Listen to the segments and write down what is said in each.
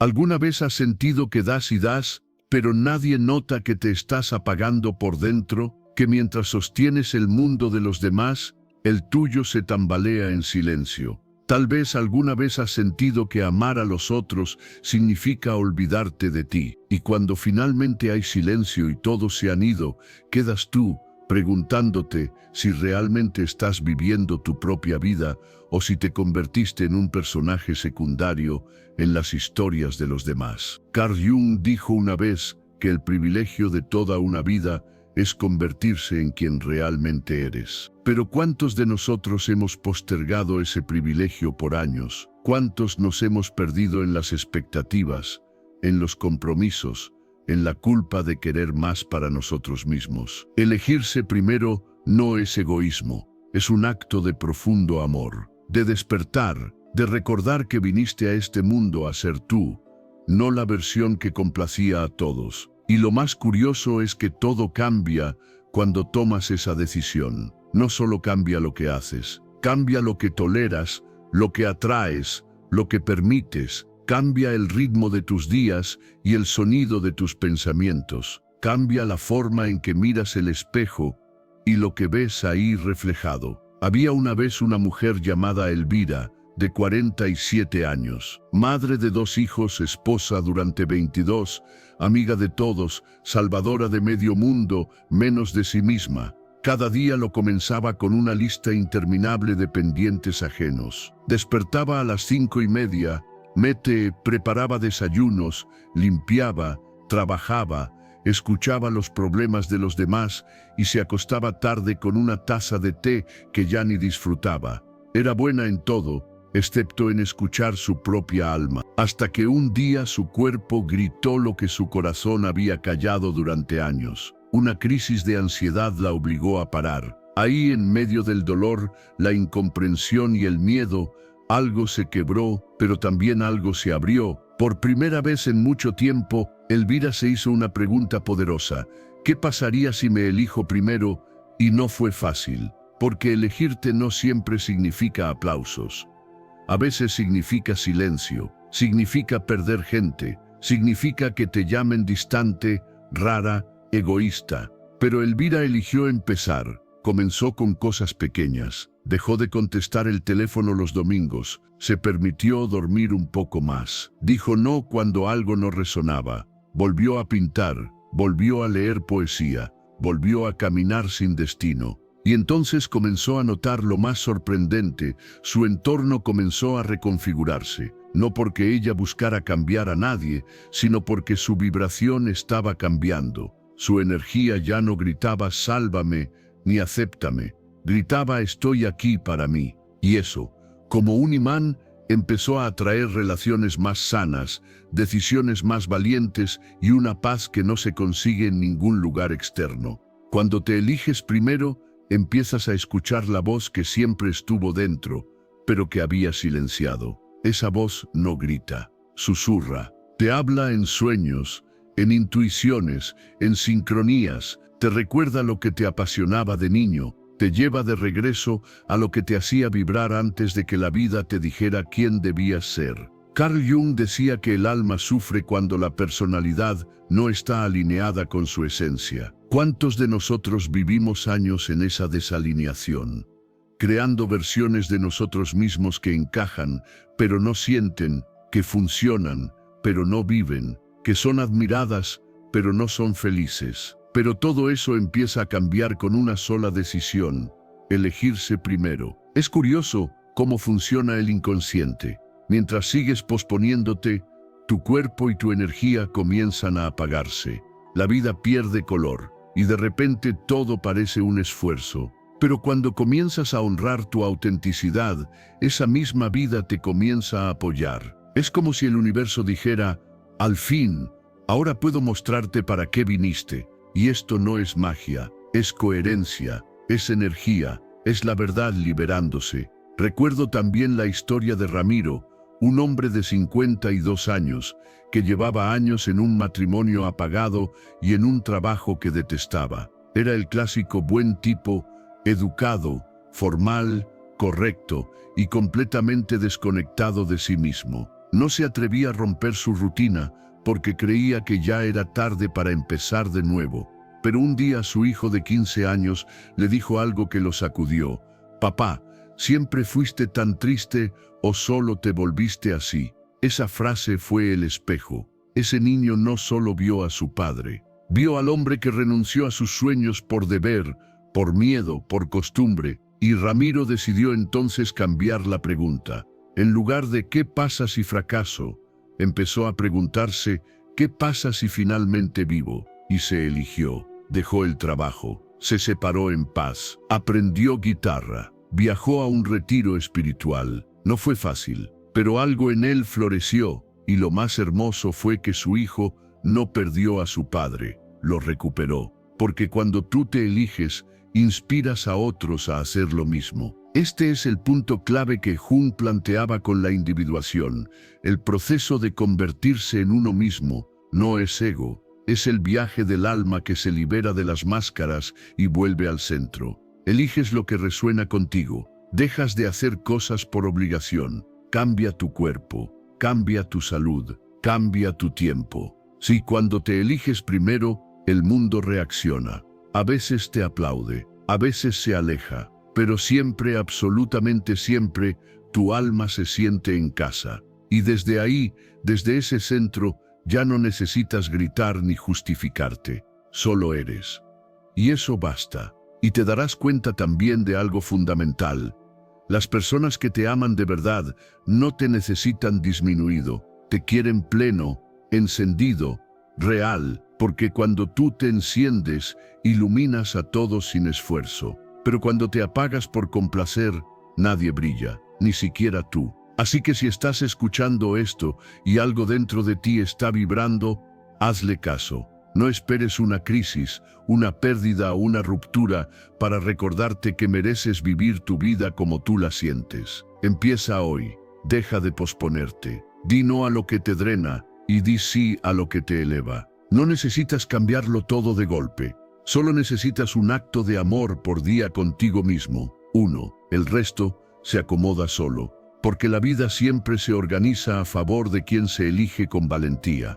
¿Alguna vez has sentido que das y das, pero nadie nota que te estás apagando por dentro, que mientras sostienes el mundo de los demás, el tuyo se tambalea en silencio? Tal vez alguna vez has sentido que amar a los otros significa olvidarte de ti, y cuando finalmente hay silencio y todos se han ido, quedas tú, preguntándote si realmente estás viviendo tu propia vida o si te convertiste en un personaje secundario en las historias de los demás. Carl Jung dijo una vez que el privilegio de toda una vida es convertirse en quien realmente eres. Pero ¿cuántos de nosotros hemos postergado ese privilegio por años? ¿Cuántos nos hemos perdido en las expectativas, en los compromisos, en la culpa de querer más para nosotros mismos? Elegirse primero no es egoísmo, es un acto de profundo amor, de despertar, de recordar que viniste a este mundo a ser tú, no la versión que complacía a todos. Y lo más curioso es que todo cambia cuando tomas esa decisión. No solo cambia lo que haces, cambia lo que toleras, lo que atraes, lo que permites, cambia el ritmo de tus días y el sonido de tus pensamientos, cambia la forma en que miras el espejo y lo que ves ahí reflejado. Había una vez una mujer llamada Elvira, de 47 años, madre de 2 hijos, esposa durante 22, amiga de todos, salvadora de medio mundo, menos de sí misma. Cada día lo comenzaba con una lista interminable de pendientes ajenos. Despertaba a las 5:30, preparaba desayunos, limpiaba, trabajaba, escuchaba los problemas de los demás y se acostaba tarde con una taza de té que ya ni disfrutaba. Era buena en todo, excepto en escuchar su propia alma, hasta que un día su cuerpo gritó lo que su corazón había callado durante años. Una crisis de ansiedad la obligó a parar. Ahí, en medio del dolor, la incomprensión y el miedo, algo se quebró, pero también algo se abrió. Por primera vez en mucho tiempo, Elvira se hizo una pregunta poderosa. ¿Qué pasaría si me elijo primero? Y no fue fácil, porque elegirte no siempre significa aplausos. A veces significa silencio, significa perder gente, significa que te llamen distante, rara, egoísta. Pero Elvira eligió empezar. Comenzó con cosas pequeñas. Dejó de contestar el teléfono los domingos. Se permitió dormir un poco más. Dijo no cuando algo no resonaba. Volvió a pintar. Volvió a leer poesía. Volvió a caminar sin destino. Y entonces comenzó a notar lo más sorprendente. Su entorno comenzó a reconfigurarse. No porque ella buscara cambiar a nadie, sino porque su vibración estaba cambiando. Su energía ya no gritaba «sálvame» ni «acéptame». Gritaba «estoy aquí para mí». Y eso, como un imán, empezó a atraer relaciones más sanas, decisiones más valientes y una paz que no se consigue en ningún lugar externo. Cuando te eliges primero, empiezas a escuchar la voz que siempre estuvo dentro, pero que había silenciado. Esa voz no grita, susurra, te habla en sueños, en intuiciones, en sincronías, te recuerda lo que te apasionaba de niño, te lleva de regreso a lo que te hacía vibrar antes de que la vida te dijera quién debías ser. Carl Jung decía que el alma sufre cuando la personalidad no está alineada con su esencia. ¿Cuántos de nosotros vivimos años en esa desalineación? Creando versiones de nosotros mismos que encajan, pero no sienten, que funcionan, pero no viven, que son admiradas, pero no son felices. Pero todo eso empieza a cambiar con una sola decisión: elegirse primero. Es curioso cómo funciona el inconsciente. Mientras sigues posponiéndote, tu cuerpo y tu energía comienzan a apagarse. La vida pierde color, y de repente todo parece un esfuerzo. Pero cuando comienzas a honrar tu autenticidad, esa misma vida te comienza a apoyar. Es como si el universo dijera, al fin, ahora puedo mostrarte para qué viniste. Y esto no es magia, es coherencia, es energía, es la verdad liberándose. Recuerdo también la historia de Ramiro, un hombre de 52 años, que llevaba años en un matrimonio apagado y en un trabajo que detestaba. Era el clásico buen tipo, educado, formal, correcto y completamente desconectado de sí mismo. No se atrevía a romper su rutina porque creía que ya era tarde para empezar de nuevo. Pero un día su hijo de 15 años le dijo algo que lo sacudió. «Papá, ¿siempre fuiste tan triste o solo te volviste así?» Esa frase fue el espejo. Ese niño no solo vio a su padre, vio al hombre que renunció a sus sueños por deber, por miedo, por costumbre, y Ramiro decidió entonces cambiar la pregunta. En lugar de ¿qué pasa si fracaso?, empezó a preguntarse ¿qué pasa si finalmente vivo? Y se eligió. Dejó el trabajo, se separó en paz, aprendió guitarra, viajó a un retiro espiritual. No fue fácil, pero algo en él floreció, y lo más hermoso fue que su hijo no perdió a su padre, lo recuperó. Porque cuando tú te eliges, inspiras a otros a hacer lo mismo. Este es el punto clave que Jung planteaba con la individuación. El proceso de convertirse en uno mismo no es ego, es el viaje del alma que se libera de las máscaras y vuelve al centro. Eliges lo que resuena contigo, dejas de hacer cosas por obligación, cambia tu cuerpo, cambia tu salud, cambia tu tiempo. Si cuando te eliges primero, el mundo reacciona. A veces te aplaude, a veces se aleja, pero siempre, absolutamente siempre, tu alma se siente en casa. Y desde ahí, desde ese centro, ya no necesitas gritar ni justificarte, solo eres. Y eso basta. Y te darás cuenta también de algo fundamental. Las personas que te aman de verdad no te necesitan disminuido, te quieren pleno, encendido, real, porque cuando tú te enciendes, iluminas a todos sin esfuerzo. Pero cuando te apagas por complacer, nadie brilla, ni siquiera tú. Así que si estás escuchando esto y algo dentro de ti está vibrando, hazle caso. No esperes una crisis, una pérdida o una ruptura para recordarte que mereces vivir tu vida como tú la sientes. Empieza hoy, deja de posponerte. Di no a lo que te drena y di sí a lo que te eleva. No necesitas cambiarlo todo de golpe. Solo necesitas un acto de amor por día contigo mismo. El resto se acomoda solo, porque la vida siempre se organiza a favor de quien se elige con valentía.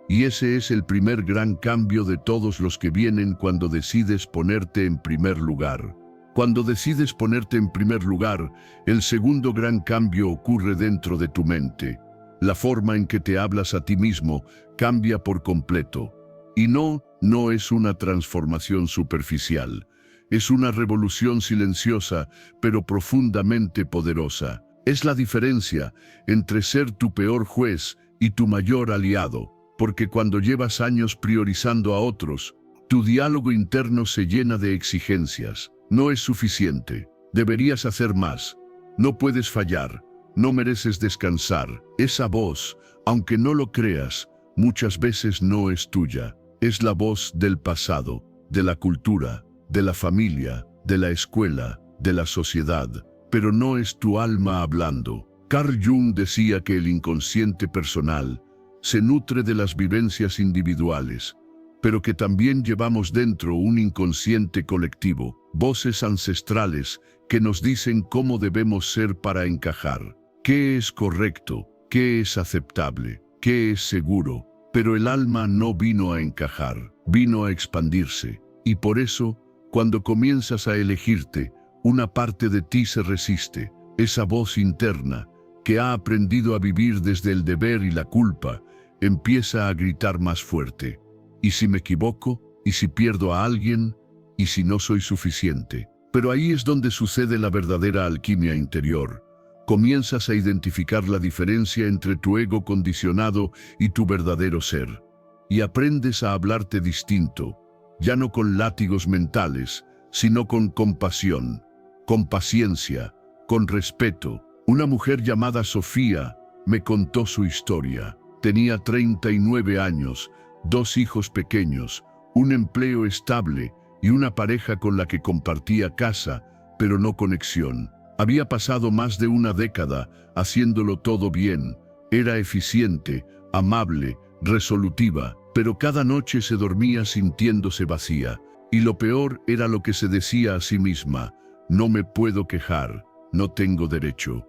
Y ese es el primer gran cambio de todos los que vienen cuando decides ponerte en primer lugar. Cuando decides ponerte en primer lugar, el segundo gran cambio ocurre dentro de tu mente. La forma en que te hablas a ti mismo cambia por completo. Y no es una transformación superficial. Es una revolución silenciosa, pero profundamente poderosa. Es la diferencia entre ser tu peor juez y tu mayor aliado. Porque cuando llevas años priorizando a otros, tu diálogo interno se llena de exigencias. No es suficiente. Deberías hacer más. No puedes fallar. No mereces descansar. Esa voz, aunque no lo creas, muchas veces no es tuya. Es la voz del pasado, de la cultura, de la familia, de la escuela, de la sociedad. Pero no es tu alma hablando. Carl Jung decía que el inconsciente personal se nutre de las vivencias individuales, pero que también llevamos dentro un inconsciente colectivo, voces ancestrales que nos dicen cómo debemos ser para encajar, qué es correcto, qué es aceptable, qué es seguro. Pero el alma no vino a encajar, vino a expandirse. Y por eso, cuando comienzas a elegirte, una parte de ti se resiste, esa voz interna, que ha aprendido a vivir desde el deber y la culpa, empieza a gritar más fuerte. ¿Y si me equivoco? ¿Y si pierdo a alguien? ¿Y si no soy suficiente? Pero ahí es donde sucede la verdadera alquimia interior. Comienzas a identificar la diferencia entre tu ego condicionado y tu verdadero ser. Y aprendes a hablarte distinto, ya no con látigos mentales, sino con compasión, con paciencia, con respeto. Una mujer llamada Sofía me contó su historia. Tenía 39 años, 2 hijos pequeños, un empleo estable y una pareja con la que compartía casa, pero no conexión. Había pasado más de una década haciéndolo todo bien. Era eficiente, amable, resolutiva, pero cada noche se dormía sintiéndose vacía. Y lo peor era lo que se decía a sí misma: no me puedo quejar, no tengo derecho.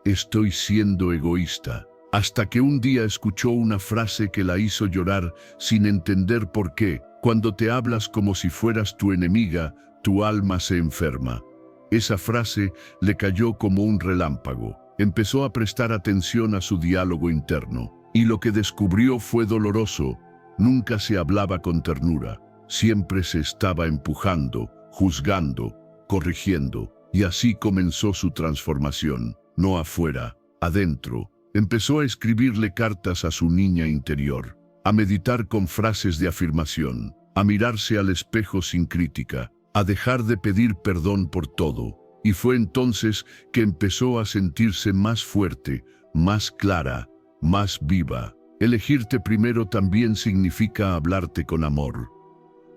Estoy siendo egoísta. hasta que un día escuchó una frase que la hizo llorar sin entender por qué. Cuando te hablas como si fueras tu enemiga, tu alma se enferma. Esa frase le cayó como un relámpago. Empezó a prestar atención a su diálogo interno, y lo que descubrió fue doloroso. Nunca se hablaba con ternura, siempre se estaba empujando, juzgando, corrigiendo, y así comenzó su transformación, no afuera, adentro. Empezó a escribirle cartas a su niña interior, a meditar con frases de afirmación, a mirarse al espejo sin crítica, a dejar de pedir perdón por todo. Y fue entonces que empezó a sentirse más fuerte, más clara, más viva. Elegirte primero también significa hablarte con amor.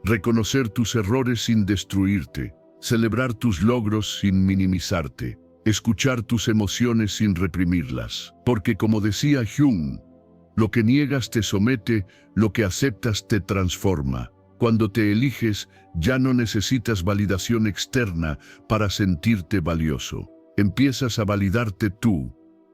Reconocer tus errores sin destruirte, celebrar tus logros sin minimizarte, escuchar tus emociones sin reprimirlas. Porque como decía Jung, lo que niegas te somete, lo que aceptas te transforma. Cuando te eliges, ya no necesitas validación externa para sentirte valioso. Empiezas a validarte tú,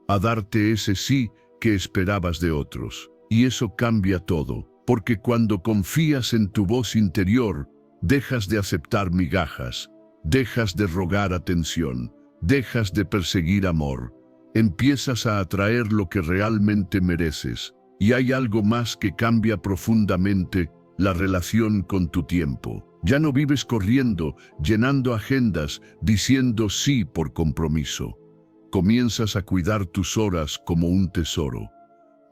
a darte ese sí que esperabas de otros. Y eso cambia todo, porque cuando confías en tu voz interior, dejas de aceptar migajas, dejas de rogar atención, dejas de perseguir amor. Empiezas a atraer lo que realmente mereces. Y hay algo más que cambia profundamente: la relación con tu tiempo. Ya no vives corriendo, llenando agendas, diciendo sí por compromiso. Comienzas a cuidar tus horas como un tesoro,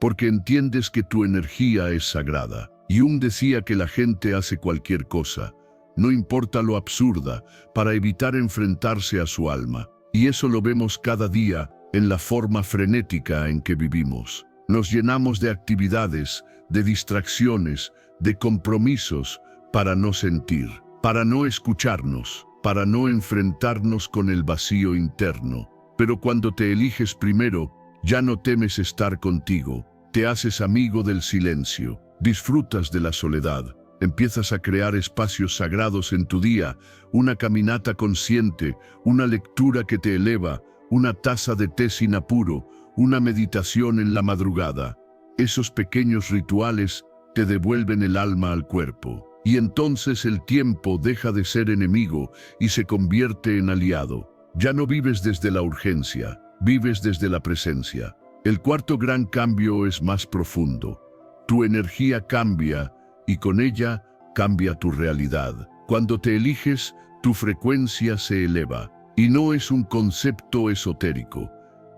porque entiendes que tu energía es sagrada. Jung decía que la gente hace cualquier cosa, no importa lo absurda, para evitar enfrentarse a su alma. Y eso lo vemos cada día en la forma frenética en que vivimos. Nos llenamos de actividades, de distracciones, de compromisos para no sentir, para no escucharnos, para no enfrentarnos con el vacío interno. Pero cuando te eliges primero, ya no temes estar contigo, te haces amigo del silencio, disfrutas de la soledad, empiezas a crear espacios sagrados en tu día, una caminata consciente, una lectura que te eleva, una taza de té sin apuro, una meditación en la madrugada. Esos pequeños rituales te devuelven el alma al cuerpo, y entonces el tiempo deja de ser enemigo y se convierte en aliado. Ya no vives desde la urgencia, vives desde la presencia. El cuarto gran cambio es más profundo. Tu energía cambia y con ella cambia tu realidad. Cuando te eliges, tu frecuencia se eleva, y no es un concepto esotérico,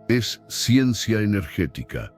es ciencia energética.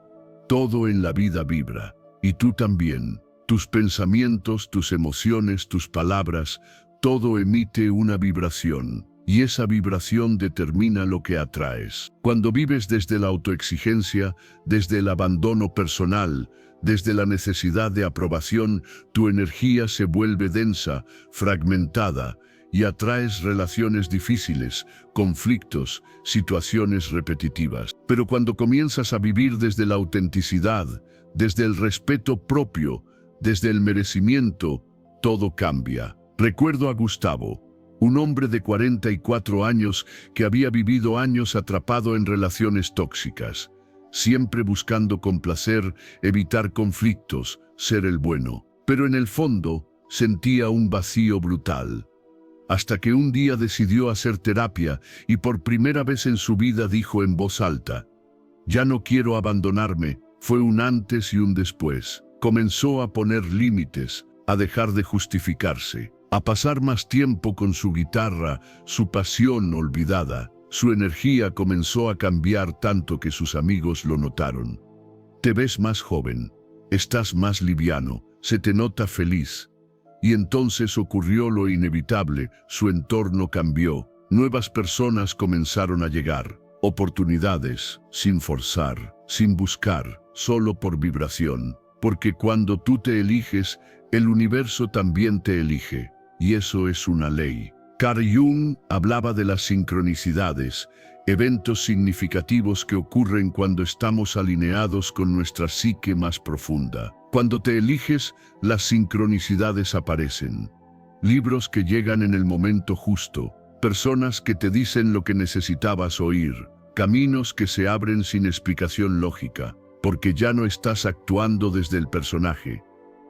Todo en la vida vibra. Y tú también. Tus pensamientos, tus emociones, tus palabras, todo emite una vibración. Y esa vibración determina lo que atraes. Cuando vives desde la autoexigencia, desde el abandono personal, desde la necesidad de aprobación, tu energía se vuelve densa, fragmentada, y atraes relaciones difíciles, conflictos, situaciones repetitivas. Pero cuando comienzas a vivir desde la autenticidad, desde el respeto propio, desde el merecimiento, todo cambia. Recuerdo a Gustavo, un hombre de 44 años que había vivido años atrapado en relaciones tóxicas, siempre buscando complacer, evitar conflictos, ser el bueno. Pero en el fondo sentía un vacío brutal. Hasta que un día decidió hacer terapia y por primera vez en su vida dijo en voz alta: «Ya no quiero abandonarme». Fue un antes y un después. Comenzó a poner límites, a dejar de justificarse, a pasar más tiempo con su guitarra, su pasión olvidada. Su energía comenzó a cambiar tanto que sus amigos lo notaron. Te ves más joven, estás más liviano, se te nota feliz. Y entonces ocurrió lo inevitable, su entorno cambió, nuevas personas comenzaron a llegar, oportunidades, sin forzar, sin buscar, solo por vibración. Porque cuando tú te eliges, el universo también te elige, y eso es una ley. Carl Jung hablaba de las sincronicidades, eventos significativos que ocurren cuando estamos alineados con nuestra psique más profunda. Cuando te eliges, las sincronicidades aparecen. Libros que llegan en el momento justo, personas que te dicen lo que necesitabas oír, caminos que se abren sin explicación lógica. porque ya no estás actuando desde el personaje,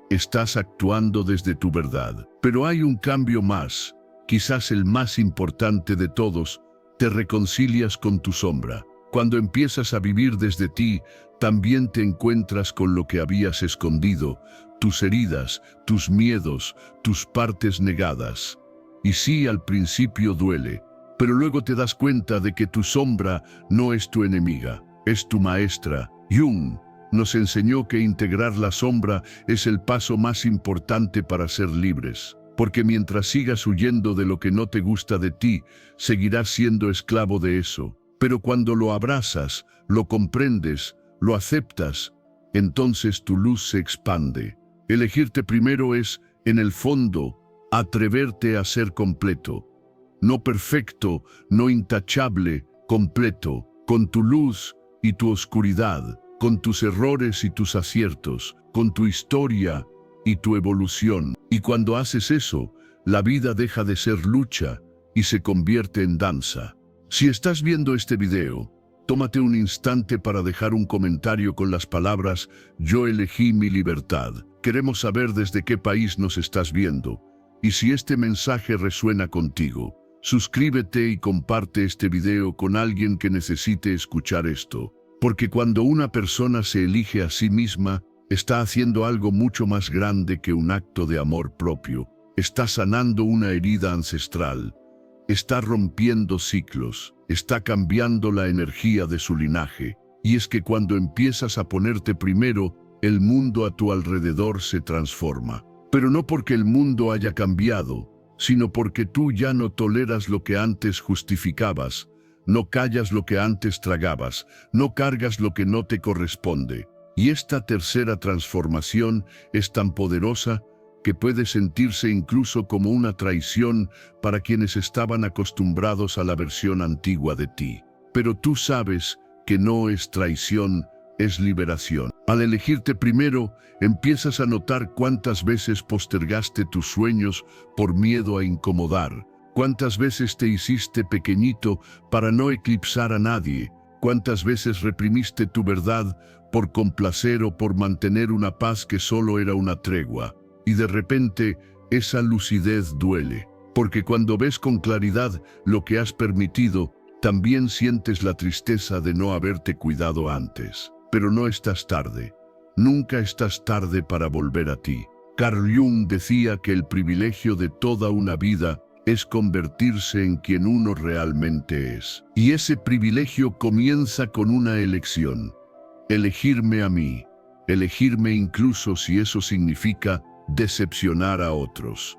estás actuando desde tu verdad. Pero hay un cambio más, quizás el más importante de todos: te reconcilias con tu sombra. Cuando empiezas a vivir desde ti, también te encuentras con lo que habías escondido, tus heridas, tus miedos, tus partes negadas. Y sí, al principio duele, pero luego te das cuenta de que tu sombra no es tu enemiga, es tu maestra. Jung nos enseñó que integrar la sombra es el paso más importante para ser libres, porque mientras sigas huyendo de lo que no te gusta de ti, seguirás siendo esclavo de eso. Pero cuando lo abrazas, lo comprendes, lo aceptas, entonces tu luz se expande. Elegirte primero es, en el fondo, atreverte a ser completo. No perfecto, no intachable, completo, con tu luz y tu oscuridad, con tus errores y tus aciertos, con tu historia y tu evolución. Y cuando haces eso, la vida deja de ser lucha y se convierte en danza. Si estás viendo este video, tómate un instante para dejar un comentario con las palabras "Yo elegí mi libertad". Queremos saber desde qué país nos estás viendo. Y si este mensaje resuena contigo, suscríbete y comparte este video con alguien que necesite escuchar esto. Porque cuando una persona se elige a sí misma, está haciendo algo mucho más grande que un acto de amor propio. Está sanando una herida ancestral. Está rompiendo ciclos, está cambiando la energía de su linaje. Y es que cuando empiezas a ponerte primero, el mundo a tu alrededor se transforma. Pero no porque el mundo haya cambiado, sino porque tú ya no toleras lo que antes justificabas, no callas lo que antes tragabas, no cargas lo que no te corresponde. Y esta tercera transformación es tan poderosa que puede sentirse incluso como una traición para quienes estaban acostumbrados a la versión antigua de ti. Pero tú sabes que no es traición, es liberación. Al elegirte primero, empiezas a notar cuántas veces postergaste tus sueños por miedo a incomodar, cuántas veces te hiciste pequeñito para no eclipsar a nadie, cuántas veces reprimiste tu verdad por complacer o por mantener una paz que solo era una tregua. Y de repente, esa lucidez duele, porque cuando ves con claridad lo que has permitido, también sientes la tristeza de no haberte cuidado antes. Pero no estás tarde. Nunca estás tarde para volver a ti. Carl Jung decía que el privilegio de toda una vida es convertirse en quien uno realmente es. Y ese privilegio comienza con una elección. Elegirme a mí. Elegirme incluso si eso significa decepcionar a otros.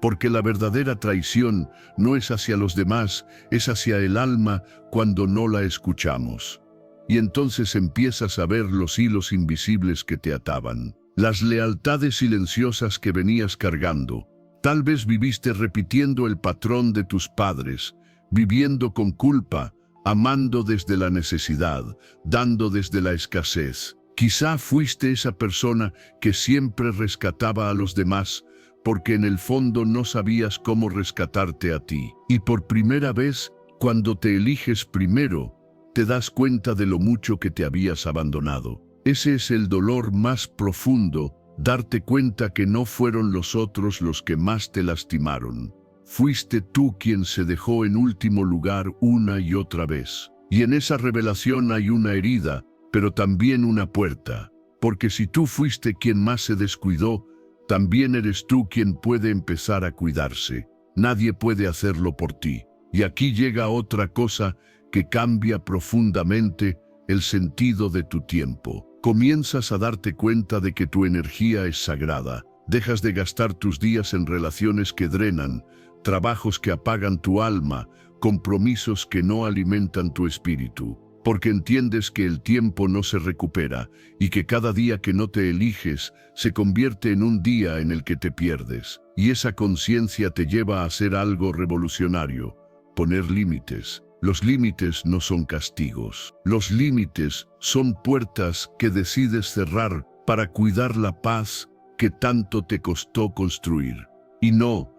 Porque la verdadera traición no es hacia los demás, es hacia el alma cuando no la escuchamos. Y entonces empiezas a ver los hilos invisibles que te ataban, las lealtades silenciosas que venías cargando. Tal vez viviste repitiendo el patrón de tus padres, viviendo con culpa, amando desde la necesidad, dando desde la escasez. Quizá fuiste esa persona que siempre rescataba a los demás, porque en el fondo no sabías cómo rescatarte a ti. Y por primera vez, cuando te eliges primero, te das cuenta de lo mucho que te habías abandonado. Ese es el dolor más profundo, darte cuenta que no fueron los otros los que más te lastimaron. Fuiste tú quien se dejó en último lugar una y otra vez. Y en esa revelación hay una herida, pero también una puerta. Porque si tú fuiste quien más se descuidó, también eres tú quien puede empezar a cuidarse. Nadie puede hacerlo por ti. Y aquí llega otra cosa que cambia profundamente el sentido de tu tiempo. Comienzas a darte cuenta de que tu energía es sagrada. Dejas de gastar tus días en relaciones que drenan, trabajos que apagan tu alma, compromisos que no alimentan tu espíritu. Porque entiendes que el tiempo no se recupera y que cada día que no te eliges se convierte en un día en el que te pierdes. Y esa conciencia te lleva a hacer algo revolucionario: poner límites. Los límites no son castigos. Los límites son puertas que decides cerrar para cuidar la paz que tanto te costó construir. Y no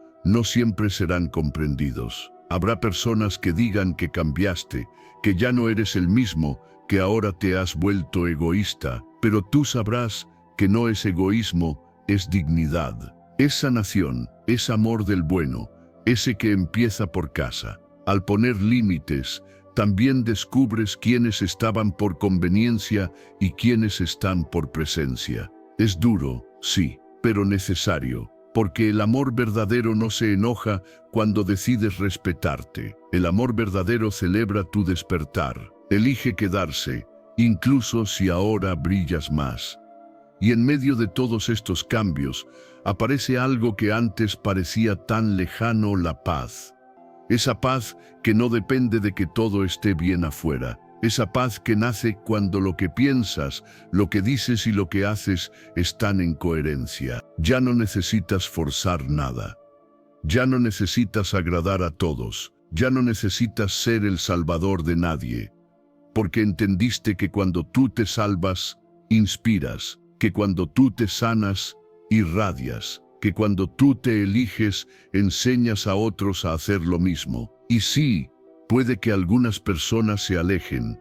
siempre serán comprendidos. Habrá personas que digan que cambiaste, que ya no eres el mismo, que ahora te has vuelto egoísta, pero tú sabrás que no es egoísmo, es dignidad, es sanación, es amor del bueno, ese que empieza por casa. Al poner límites, también descubres quiénes estaban por conveniencia y quiénes están por presencia. Es duro, sí, pero necesario, porque el amor verdadero no se enoja cuando decides respetarte. El amor verdadero celebra tu despertar, elige quedarse, incluso si ahora brillas más. Y en medio de todos estos cambios, aparece algo que antes parecía tan lejano: la paz. Esa paz que no depende de que todo esté bien afuera. Esa paz que nace cuando lo que piensas, lo que dices y lo que haces están en coherencia. Ya no necesitas forzar nada. Ya no necesitas agradar a todos. Ya no necesitas ser el salvador de nadie. Porque entendiste que cuando tú te salvas, inspiras. Que cuando tú te sanas, irradias. Que cuando tú te eliges, enseñas a otros a hacer lo mismo. Y sí, puede que algunas personas se alejen,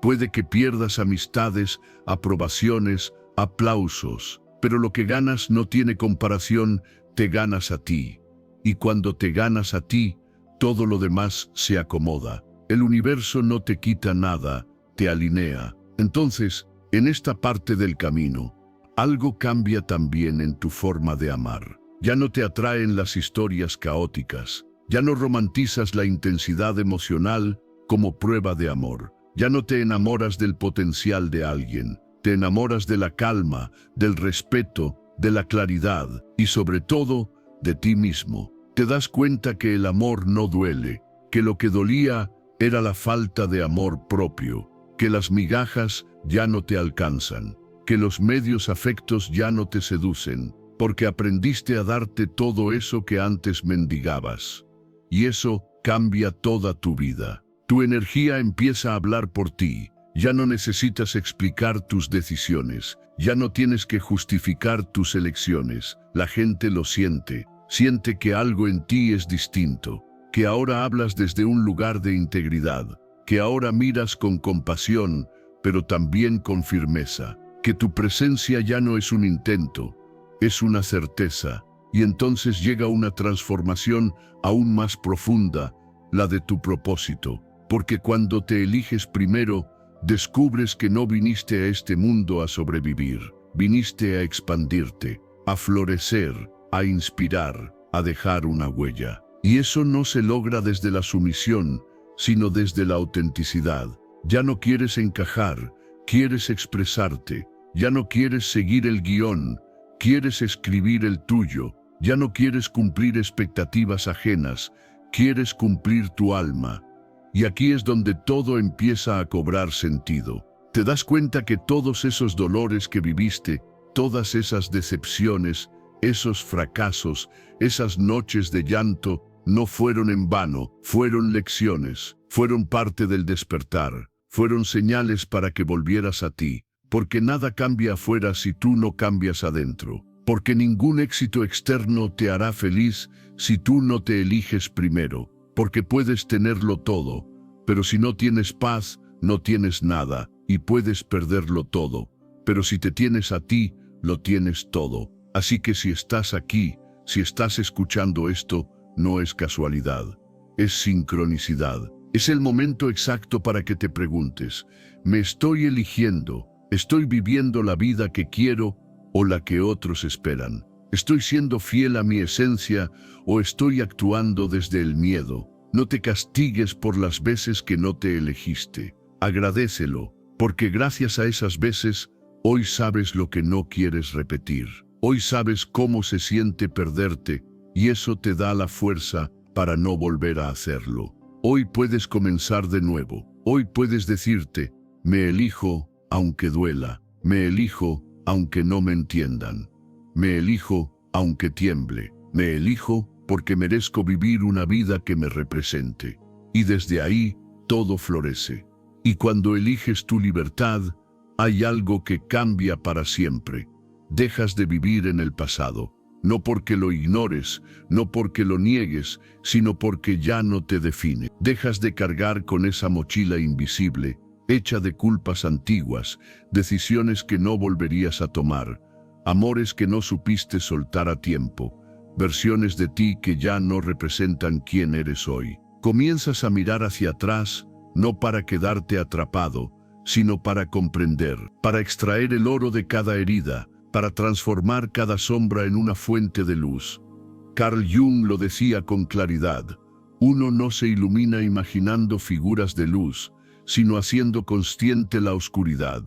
puede que pierdas amistades, aprobaciones, aplausos, pero lo que ganas no tiene comparación, te ganas a ti. Y cuando te ganas a ti, todo lo demás se acomoda. El universo no te quita nada, te alinea. Entonces, en esta parte del camino, algo cambia también en tu forma de amar. Ya no te atraen las historias caóticas. Ya no romantizas la intensidad emocional como prueba de amor. Ya no te enamoras del potencial de alguien. Te enamoras de la calma, del respeto, de la claridad y sobre todo, de ti mismo. Te das cuenta que el amor no duele, que lo que dolía era la falta de amor propio, que las migajas ya no te alcanzan, que los medios afectos ya no te seducen, porque aprendiste a darte todo eso que antes mendigabas. Y eso cambia toda tu vida. Tu energía empieza a hablar por ti. Ya no necesitas explicar tus decisiones. Ya no tienes que justificar tus elecciones. La gente lo siente. Siente que algo en ti es distinto. Que ahora hablas desde un lugar de integridad. Que ahora miras con compasión, pero también con firmeza. Que tu presencia ya no es un intento, es una certeza. Y entonces llega una transformación aún más profunda, la de tu propósito. Porque cuando te eliges primero, descubres que no viniste a este mundo a sobrevivir. Viniste a expandirte, a florecer, a inspirar, a dejar una huella. Y eso no se logra desde la sumisión, sino desde la autenticidad. Ya no quieres encajar, quieres expresarte. Ya no quieres seguir el guión, quieres escribir el tuyo. Ya no quieres cumplir expectativas ajenas, quieres cumplir tu alma. Y aquí es donde todo empieza a cobrar sentido. Te das cuenta que todos esos dolores que viviste, todas esas decepciones, esos fracasos, esas noches de llanto, no fueron en vano, fueron lecciones, fueron parte del despertar, fueron señales para que volvieras a ti. Porque nada cambia afuera si tú no cambias adentro. Porque ningún éxito externo te hará feliz si tú no te eliges primero. Porque puedes tenerlo todo, pero si no tienes paz, no tienes nada, y puedes perderlo todo. Pero si te tienes a ti, lo tienes todo. Así que si estás aquí, si estás escuchando esto, no es casualidad, es sincronicidad. Es el momento exacto para que te preguntes, ¿me estoy eligiendo? ¿Estoy viviendo la vida que quiero o la que otros esperan? ¿Estoy siendo fiel a mi esencia o estoy actuando desde el miedo? No te castigues por las veces que no te elegiste. Agradécelo, porque gracias a esas veces, hoy sabes lo que no quieres repetir. Hoy sabes cómo se siente perderte y eso te da la fuerza para no volver a hacerlo. Hoy puedes comenzar de nuevo. Hoy puedes decirte, me elijo aunque duela, me elijo aunque no me entiendan, me elijo aunque tiemble, me elijo porque merezco vivir una vida que me represente. Y desde ahí, todo florece. Y cuando eliges tu libertad, hay algo que cambia para siempre. Dejas de vivir en el pasado, no porque lo ignores, no porque lo niegues, sino porque ya no te define. Dejas de cargar con esa mochila invisible, hecha de culpas antiguas, decisiones que no volverías a tomar, amores que no supiste soltar a tiempo, versiones de ti que ya no representan quién eres hoy. Comienzas a mirar hacia atrás, no para quedarte atrapado, sino para comprender, para extraer el oro de cada herida, para transformar cada sombra en una fuente de luz. Carl Jung lo decía con claridad: uno no se ilumina imaginando figuras de luz, sino haciendo consciente la oscuridad.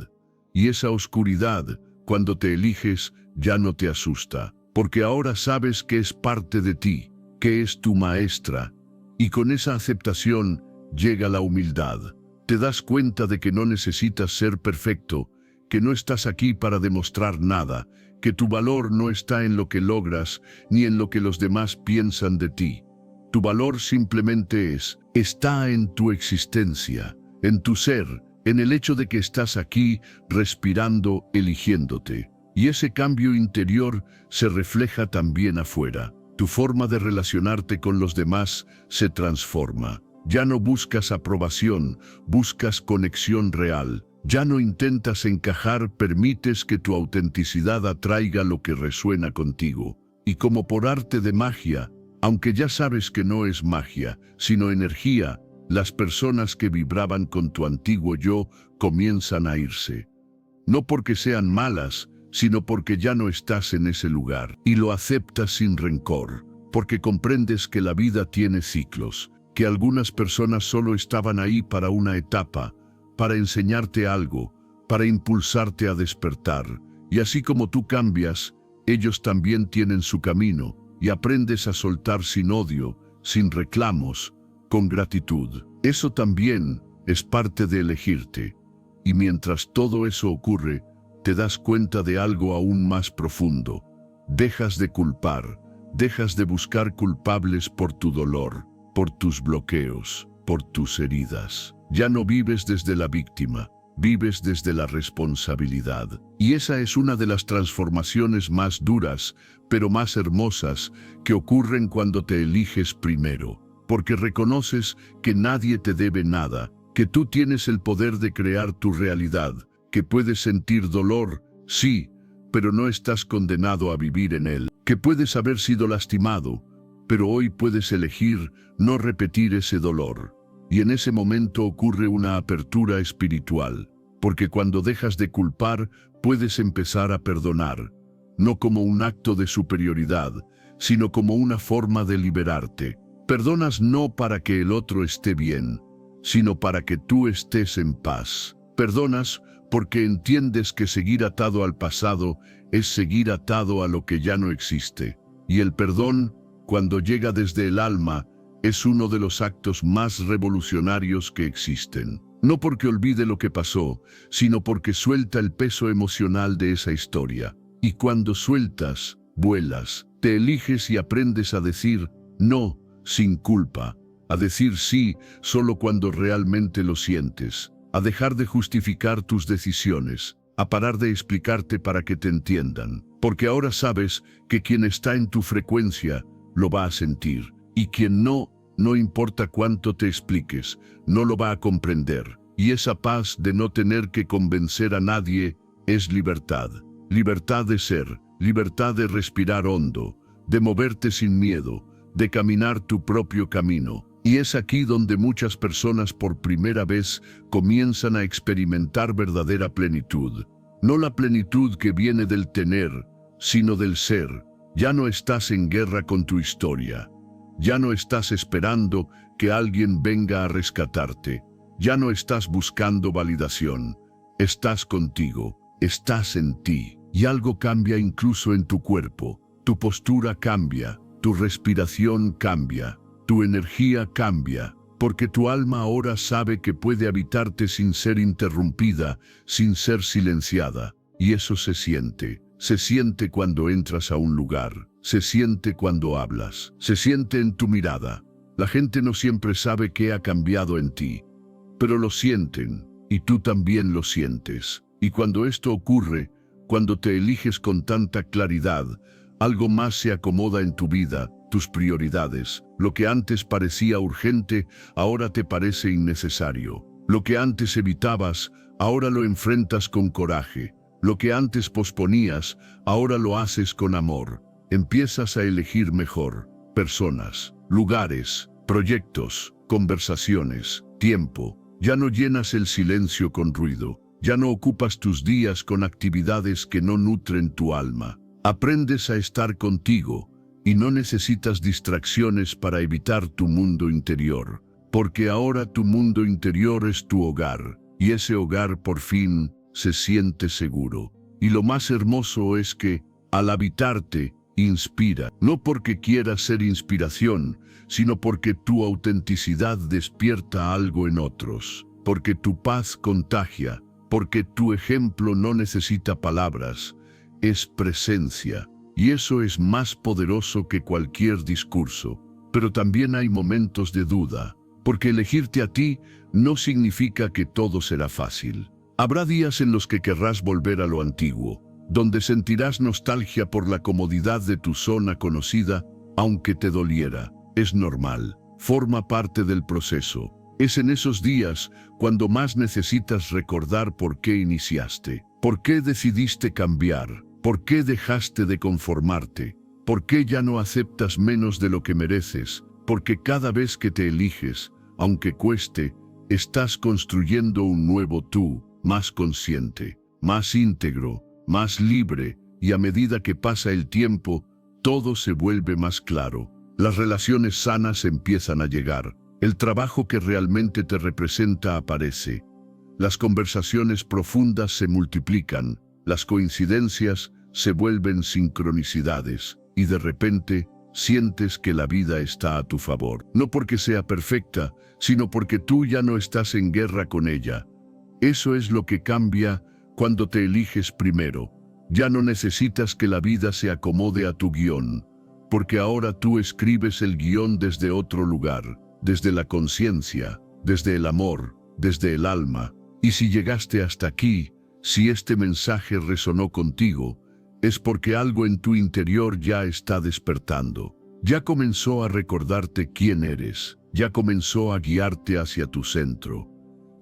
Y esa oscuridad, cuando te eliges, ya no te asusta, porque ahora sabes que es parte de ti, que es tu maestra. Y con esa aceptación llega la humildad. Te das cuenta de que no necesitas ser perfecto, que no estás aquí para demostrar nada, que tu valor no está en lo que logras, ni en lo que los demás piensan de ti. Tu valor simplemente está en tu existencia, en tu ser, en el hecho de que estás aquí, respirando, eligiéndote. Y ese cambio interior se refleja también afuera. Tu forma de relacionarte con los demás se transforma. Ya no buscas aprobación, buscas conexión real. Ya no intentas encajar, permites que tu autenticidad atraiga lo que resuena contigo. Y como por arte de magia, aunque ya sabes que no es magia, sino energía, las personas que vibraban con tu antiguo yo comienzan a irse. No porque sean malas, sino porque ya no estás en ese lugar. Y lo aceptas sin rencor, porque comprendes que la vida tiene ciclos, que algunas personas solo estaban ahí para una etapa, para enseñarte algo, para impulsarte a despertar. Y así como tú cambias, ellos también tienen su camino, y aprendes a soltar sin odio, sin reclamos, con gratitud. Eso también es parte de elegirte. Y mientras todo eso ocurre, te das cuenta de algo aún más profundo. Dejas de culpar, dejas de buscar culpables por tu dolor, por tus bloqueos, por tus heridas. Ya no vives desde la víctima, vives desde la responsabilidad. Y esa es una de las transformaciones más duras, pero más hermosas, que ocurren cuando te eliges primero. Porque reconoces que nadie te debe nada, que tú tienes el poder de crear tu realidad, que puedes sentir dolor, sí, pero no estás condenado a vivir en él, que puedes haber sido lastimado, pero hoy puedes elegir no repetir ese dolor. Y en ese momento ocurre una apertura espiritual, porque cuando dejas de culpar, puedes empezar a perdonar, no como un acto de superioridad, sino como una forma de liberarte. Perdonas no para que el otro esté bien, sino para que tú estés en paz. Perdonas porque entiendes que seguir atado al pasado es seguir atado a lo que ya no existe. Y el perdón, cuando llega desde el alma, es uno de los actos más revolucionarios que existen. No porque olvide lo que pasó, sino porque suelta el peso emocional de esa historia. Y cuando sueltas, vuelas, te eliges y aprendes a decir no sin culpa, a decir sí solo cuando realmente lo sientes, a dejar de justificar tus decisiones, a parar de explicarte para que te entiendan. Porque ahora sabes que quien está en tu frecuencia lo va a sentir, y quien no importa cuánto te expliques, no lo va a comprender. Y esa paz de no tener que convencer a nadie es libertad. Libertad de ser, libertad de respirar hondo, de moverte sin miedo, de caminar tu propio camino. Y es aquí donde muchas personas por primera vez comienzan a experimentar verdadera plenitud. No la plenitud que viene del tener, sino del ser. Ya no estás en guerra con tu historia. Ya no estás esperando que alguien venga a rescatarte. Ya no estás buscando validación. Estás contigo, estás en ti. Y algo cambia incluso en tu cuerpo. Tu postura cambia, tu respiración cambia, tu energía cambia, porque tu alma ahora sabe que puede habitarte sin ser interrumpida, sin ser silenciada. Y eso se siente. Se siente cuando entras a un lugar, se siente cuando hablas, se siente en tu mirada. La gente no siempre sabe qué ha cambiado en ti, pero lo sienten, y tú también lo sientes. Y cuando esto ocurre, cuando te eliges con tanta claridad, algo más se acomoda en tu vida, tus prioridades. Lo que antes parecía urgente, ahora te parece innecesario. Lo que antes evitabas, ahora lo enfrentas con coraje. Lo que antes posponías, ahora lo haces con amor. Empiezas a elegir mejor. Personas, lugares, proyectos, conversaciones, tiempo. Ya no llenas el silencio con ruido. Ya no ocupas tus días con actividades que no nutren tu alma. Aprendes a estar contigo y no necesitas distracciones para evitar tu mundo interior. Porque ahora tu mundo interior es tu hogar, y ese hogar por fin se siente seguro. Y lo más hermoso es que, al habitarte, inspira, no porque quieras ser inspiración, sino porque tu autenticidad despierta algo en otros, porque tu paz contagia, porque tu ejemplo no necesita palabras, es presencia, y eso es más poderoso que cualquier discurso. Pero también hay momentos de duda, porque elegirte a ti no significa que todo será fácil. Habrá días en los que querrás volver a lo antiguo, donde sentirás nostalgia por la comodidad de tu zona conocida, aunque te doliera. Es normal, forma parte del proceso. Es en esos días cuando más necesitas recordar por qué iniciaste, por qué decidiste cambiar, por qué dejaste de conformarte, por qué ya no aceptas menos de lo que mereces, porque cada vez que te eliges, aunque cueste, estás construyendo un nuevo tú, más consciente, más íntegro, más libre, y a medida que pasa el tiempo, todo se vuelve más claro. Las relaciones sanas empiezan a llegar. El trabajo que realmente te representa aparece. Las conversaciones profundas se multiplican. Las coincidencias se vuelven sincronicidades. Y de repente, sientes que la vida está a tu favor. No porque sea perfecta, sino porque tú ya no estás en guerra con ella. Eso es lo que cambia cuando te eliges primero. Ya no necesitas que la vida se acomode a tu guión, porque ahora tú escribes el guión desde otro lugar, desde la conciencia, desde el amor, desde el alma. Y si llegaste hasta aquí, si este mensaje resonó contigo, es porque algo en tu interior ya está despertando. Ya comenzó a recordarte quién eres, ya comenzó a guiarte hacia tu centro.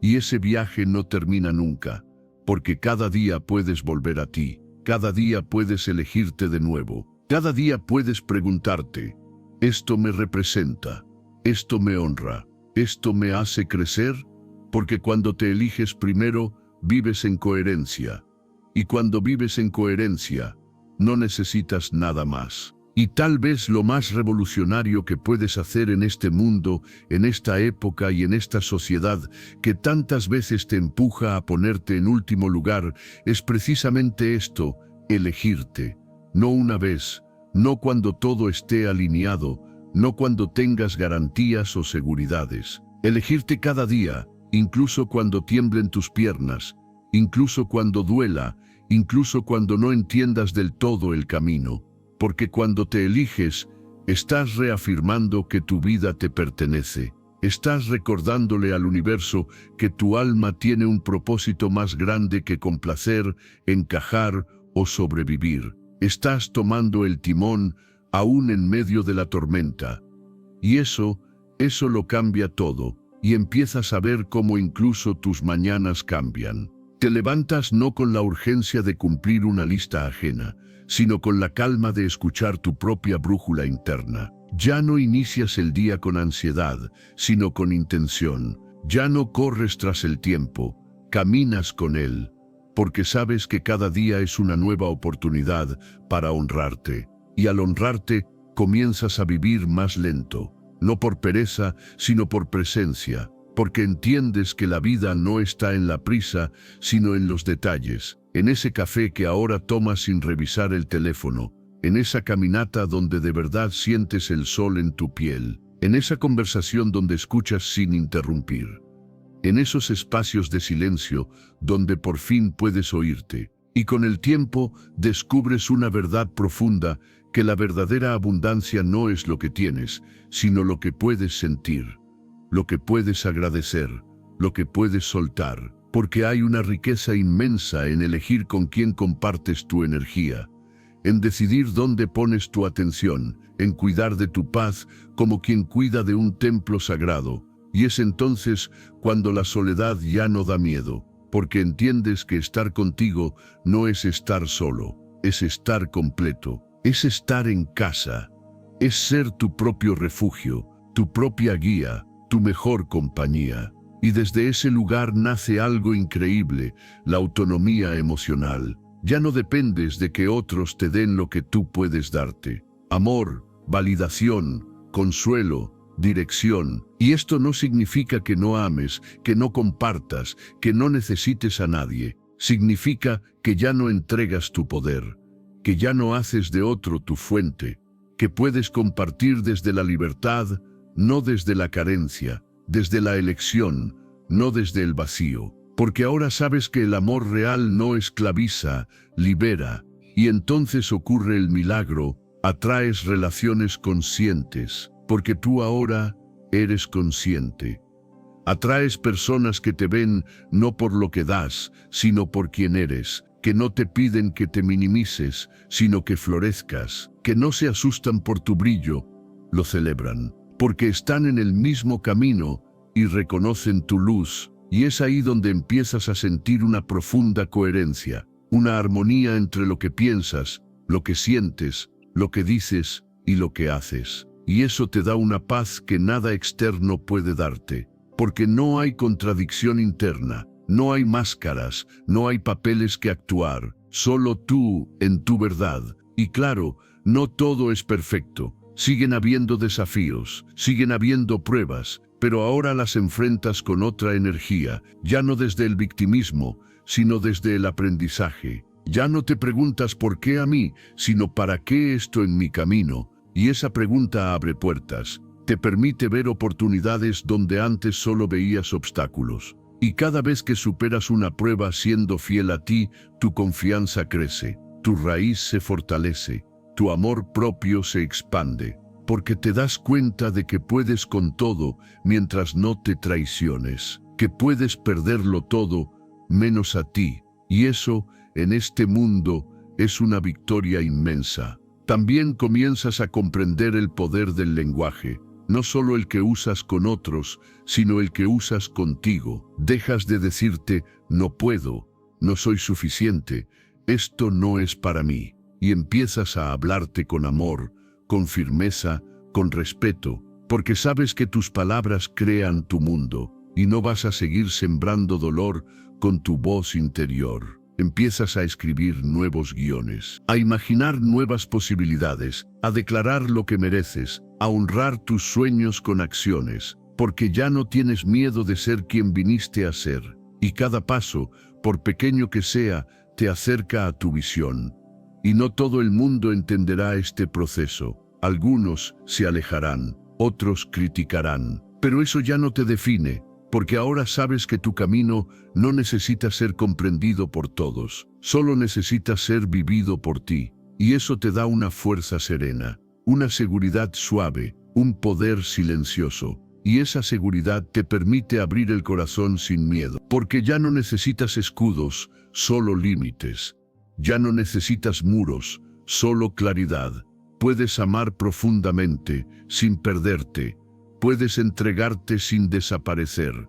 Y ese viaje no termina nunca, porque cada día puedes volver a ti, cada día puedes elegirte de nuevo, cada día puedes preguntarte, ¿esto me representa? ¿Esto me honra? ¿Esto me hace crecer? Porque cuando te eliges primero, vives en coherencia. Y cuando vives en coherencia, no necesitas nada más. Y tal vez lo más revolucionario que puedes hacer en este mundo, en esta época y en esta sociedad que tantas veces te empuja a ponerte en último lugar, es precisamente esto, elegirte. No una vez, no cuando todo esté alineado, no cuando tengas garantías o seguridades. Elegirte cada día, incluso cuando tiemblen tus piernas, incluso cuando duela, incluso cuando no entiendas del todo el camino. Porque cuando te eliges, estás reafirmando que tu vida te pertenece. Estás recordándole al universo que tu alma tiene un propósito más grande que complacer, encajar o sobrevivir. Estás tomando el timón aún en medio de la tormenta. Y eso lo cambia todo, y empiezas a ver cómo incluso tus mañanas cambian. Te levantas no con la urgencia de cumplir una lista ajena, sino con la calma de escuchar tu propia brújula interna. Ya no inicias el día con ansiedad, sino con intención. Ya no corres tras el tiempo, caminas con él, porque sabes que cada día es una nueva oportunidad para honrarte. Y al honrarte, comienzas a vivir más lento, no por pereza, sino por presencia, porque entiendes que la vida no está en la prisa, sino en los detalles, en ese café que ahora tomas sin revisar el teléfono, en esa caminata donde de verdad sientes el sol en tu piel, en esa conversación donde escuchas sin interrumpir, en esos espacios de silencio donde por fin puedes oírte. Y con el tiempo descubres una verdad profunda, que la verdadera abundancia no es lo que tienes, sino lo que puedes sentir, lo que puedes agradecer, lo que puedes soltar, porque hay una riqueza inmensa en elegir con quién compartes tu energía, en decidir dónde pones tu atención, en cuidar de tu paz como quien cuida de un templo sagrado, Y es entonces cuando la soledad ya no da miedo, porque entiendes que estar contigo no es estar solo, es estar completo, es estar en casa, es ser tu propio refugio, tu propia guía, tu mejor compañía. Y desde ese lugar nace algo increíble, la autonomía emocional. Ya no dependes de que otros te den lo que tú puedes darte. Amor, validación, consuelo, dirección. Y esto no significa que no ames, que no compartas, que no necesites a nadie. Significa que ya no entregas tu poder, que ya no haces de otro tu fuente, que puedes compartir desde la libertad, no desde la carencia, desde la elección, no desde el vacío. Porque ahora sabes que el amor real no esclaviza, libera, y entonces ocurre el milagro, atraes relaciones conscientes, porque tú ahora eres consciente. Atraes personas que te ven no por lo que das, sino por quien eres, que no te piden que te minimices, sino que florezcas, que no se asustan por tu brillo, lo celebran, porque están en el mismo camino y reconocen tu luz, y es ahí donde empiezas a sentir una profunda coherencia, una armonía entre lo que piensas, lo que sientes, lo que dices y lo que haces. Y eso te da una paz que nada externo puede darte, porque no hay contradicción interna, no hay máscaras, no hay papeles que actuar, solo tú en tu verdad. Y claro, no todo es perfecto, siguen habiendo desafíos, siguen habiendo pruebas, pero ahora las enfrentas con otra energía, ya no desde el victimismo, sino desde el aprendizaje. Ya no te preguntas por qué a mí, sino para qué esto en mi camino, y esa pregunta abre puertas, te permite ver oportunidades donde antes solo veías obstáculos. Y cada vez que superas una prueba siendo fiel a ti, tu confianza crece, tu raíz se fortalece, tu amor propio se expande, porque te das cuenta de que puedes con todo mientras no te traiciones, que puedes perderlo todo menos a ti, y eso, en este mundo, es una victoria inmensa. También comienzas a comprender el poder del lenguaje, no solo el que usas con otros, sino el que usas contigo. Dejas de decirte, no puedo, no soy suficiente, esto no es para mí, y empiezas a hablarte con amor, con firmeza, con respeto, porque sabes que tus palabras crean tu mundo, y no vas a seguir sembrando dolor con tu voz interior. Empiezas a escribir nuevos guiones, a imaginar nuevas posibilidades, a declarar lo que mereces, a honrar tus sueños con acciones, porque ya no tienes miedo de ser quien viniste a ser, y cada paso, por pequeño que sea, te acerca a tu visión. Y no todo el mundo entenderá este proceso. Algunos se alejarán, otros criticarán, pero eso ya no te define, porque ahora sabes que tu camino no necesita ser comprendido por todos, solo necesita ser vivido por ti, y eso te da una fuerza serena, una seguridad suave, un poder silencioso, y esa seguridad te permite abrir el corazón sin miedo, porque ya no necesitas escudos, solo límites, ya no necesitas muros, solo claridad. Puedes amar profundamente, sin perderte. Puedes entregarte sin desaparecer.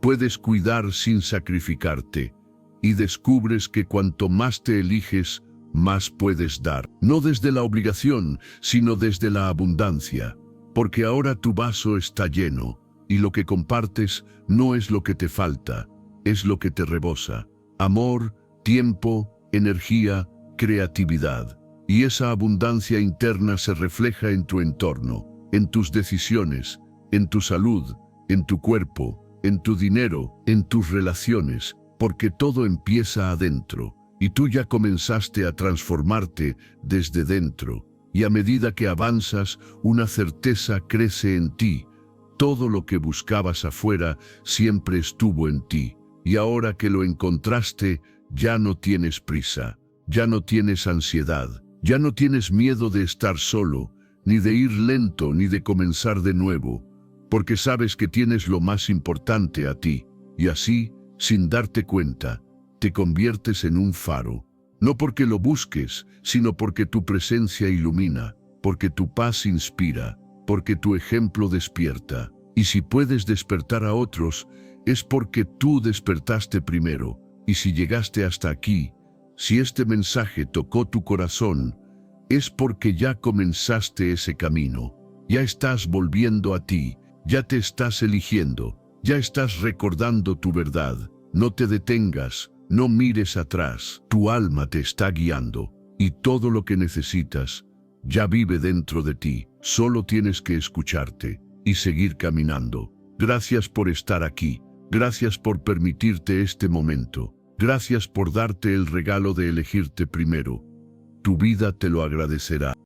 Puedes cuidar sin sacrificarte. Y descubres que cuanto más te eliges, más puedes dar. No desde la obligación, sino desde la abundancia. Porque ahora tu vaso está lleno, y lo que compartes no es lo que te falta, es lo que te rebosa. Amor, tiempo, energía, creatividad. Y esa abundancia interna se refleja en tu entorno, en tus decisiones, en tu salud, en tu cuerpo, en tu dinero, en tus relaciones, porque todo empieza adentro, y tú ya comenzaste a transformarte desde dentro, y a medida que avanzas, una certeza crece en ti. Todo lo que buscabas afuera siempre estuvo en ti, y ahora que lo encontraste, ya no tienes prisa, ya no tienes ansiedad. Ya no tienes miedo de estar solo, ni de ir lento, ni de comenzar de nuevo, porque sabes que tienes lo más importante a ti, y así, sin darte cuenta, te conviertes en un faro, no porque lo busques, sino porque tu presencia ilumina, porque tu paz inspira, porque tu ejemplo despierta, Y si puedes despertar a otros, es porque tú despertaste primero. Y si llegaste hasta aquí, si este mensaje tocó tu corazón, es porque ya comenzaste ese camino. Ya estás volviendo a ti, ya te estás eligiendo, ya estás recordando tu verdad. No te detengas, no mires atrás. Tu alma te está guiando y todo lo que necesitas ya vive dentro de ti. Solo tienes que escucharte y seguir caminando. Gracias por estar aquí. Gracias por permitirte este momento. Gracias por darte el regalo de elegirte primero. Tu vida te lo agradecerá.